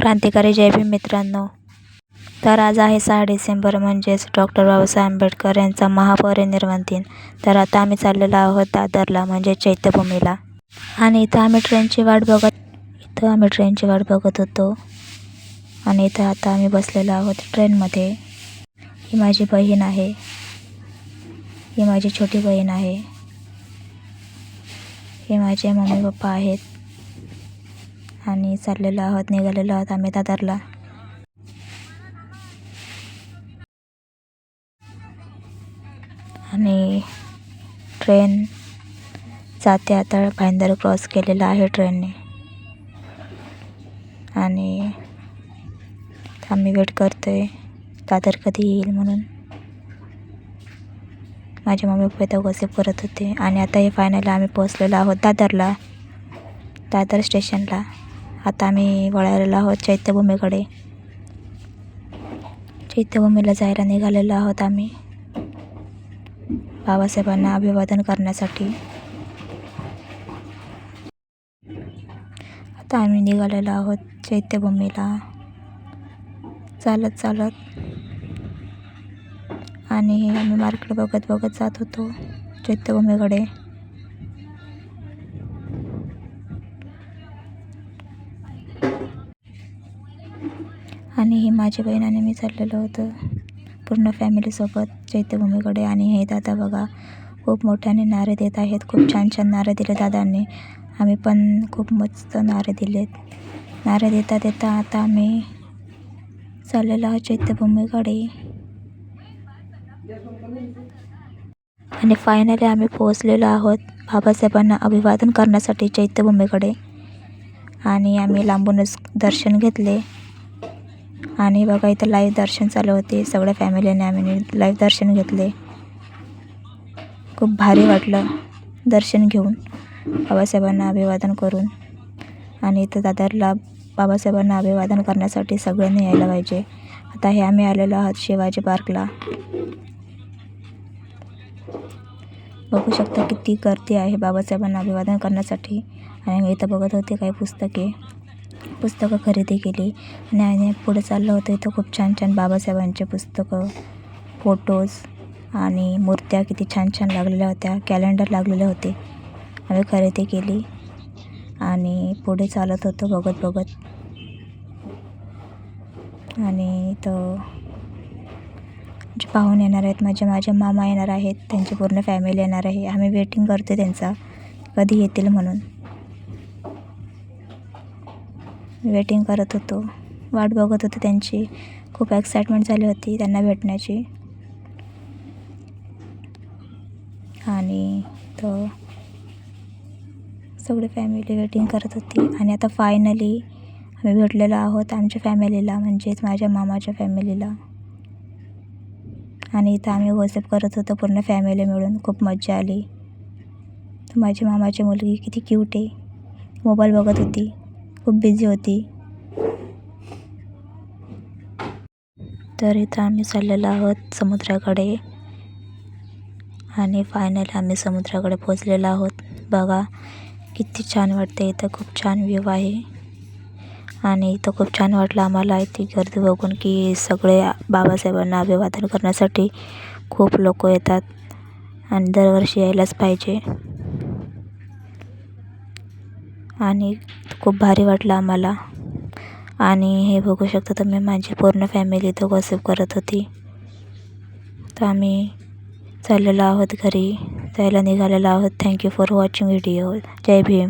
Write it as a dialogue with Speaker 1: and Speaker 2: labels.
Speaker 1: क्रांतिकारी जय भीम मित्रांनो. तर आज आहे 6 डिसेंबर म्हणजेच डॉक्टर बाबासाहेब आंबेडकर यांचा महापरिनिर्वाण दिन. तर आता आम्ही चाललेलो आहोत दादरला म्हणजे चैत्यभूमीला. आणि इथं आम्ही ट्रेनची वाट बघत होतो. आणि इथं आता आम्ही बसलेलो आहोत ट्रेनमध्ये. ही माझी बहीण आहे, ही माझी छोटी बहीण आहे, हे माझे मम्मी पप्पा आहेत. आणि निघालेलो आहोत आम्ही दादरला. आणि ट्रेन जाते आता. भाईंदर क्रॉस केलेला आहे ट्रेनने. आणि आम्ही वेट करतोय दादर कधी येईल म्हणून. माझे मम्मी पप्पा इथं गॉसिप करत होते. आणि आता हे फायनली आम्ही पोहोचलेलो आहोत दादर स्टेशनला. आता आम्ही वळालेलो आहोत चैत्यभूमीकडे. चैत्यभूमीला जायला निघालेलो आहोत आम्ही बाबासाहेबांना अभिवादन करण्यासाठी. आता आम्ही निघालेलो आहोत चैत्यभूमीला चालत. आणि आम्ही मार्केट बघत जात होतो चैत्यभूमीकडे. आणि ही माझी बहीण आणि मी चाललेलो होतो पूर्ण फॅमिलीसोबत चैत्यभूमीकडे. आणि हे दादा बघा खूप मोठ्याने नारे देत आहेत. खूप छान नारे दिले दादांनी. आम्ही पण खूप मस्त नारे दिलेत. नारे देता आता आम्ही चाललेलो आहोत चैत्यभूमीकडे. आणि फायनली आम्ही पोहोचलेलो आहोत बाबासाहेबांना अभिवादन करण्यासाठी चैत्यभूमीकडे. आणि आम्ही लांबूनच दर्शन घेतले. आणि बघा इथं लाईव्ह दर्शन चालू होते. सगळ्या फॅमिलीने आम्ही लाईव्ह दर्शन घेतले. खूप भारी वाटलं दर्शन घेऊन, बाबासाहेबांना अभिवादन करून. आणि इथं दादरला बाबासाहेबांना अभिवादन करण्यासाठी सगळ्यांनी यायला पाहिजे. आता हे आम्ही आलेलो आहोत शिवाजी पार्कला. बघू शकता किती गर्दी आहे बाबासाहेबांना अभिवादन करण्यासाठी. आणि मी इथं बघत होते काही पुस्तकं खरेदी केली. आणि पुढे चाललं होतं. इथं खूप छान बाबासाहेबांचे पुस्तकं, फोटोज आणि मूर्त्या किती छान लागलेल्या होत्या. कॅलेंडर लागलेले होते. आम्ही खरेदी केली आणि पुढे चालत होतो बघत. आणि इथं जे पाहून येणार आहेत माझे मामा येणार आहेत, त्यांची पूर्ण फॅमिली येणार आहे. आम्ही वेटिंग करतो त्यांचा कधी येतील म्हणून. वेटिंग करत होतो, वाट बघत होतो त्यांची. खूप एक्साइटमेंट झाली होती त्यांना भेटण्याची. आणि तो सगळी फॅमिली वेटिंग करत होती. आणि आता फायनली आम्ही भेटलेलो आहोत आमच्या फॅमिलीला, म्हणजेच माझ्या मामाच्या फॅमिलीला. आणि इथं आम्ही गॉसिप करत होतो पूर्ण फॅमिली मिळून. खूप मजा आली. माझी मामाची मुलगी किती क्यूट आहे, मोबाईल बघत होती, खूप बिझी होती. तर इथं आम्ही चाललेलो आहोत समुद्राकडे. आणि फायनली आम्ही समुद्राकडे पोहोचलेलो आहोत. बघा किती छान वाटते इथं. खूप छान व्ह्यू आहे. आणि इथं खूप छान वाटलं आम्हाला इथे गर्दी बघून की सगळे बाबासाहेबांना अभिवादन करण्यासाठी खूप लोक येतात. आणि दरवर्षी यायलाच पाहिजे. आणि खूप भारी वाटलं आम्हाला. आणि हे बघू शकता तुम्ही माझी पूर्ण फॅमिली इथं गॉसिप करत होती. तर आम्ही चाललेलो आहोत घरी, जायला निघालेलो आहोत. Thank you for watching video. Jai Bhim.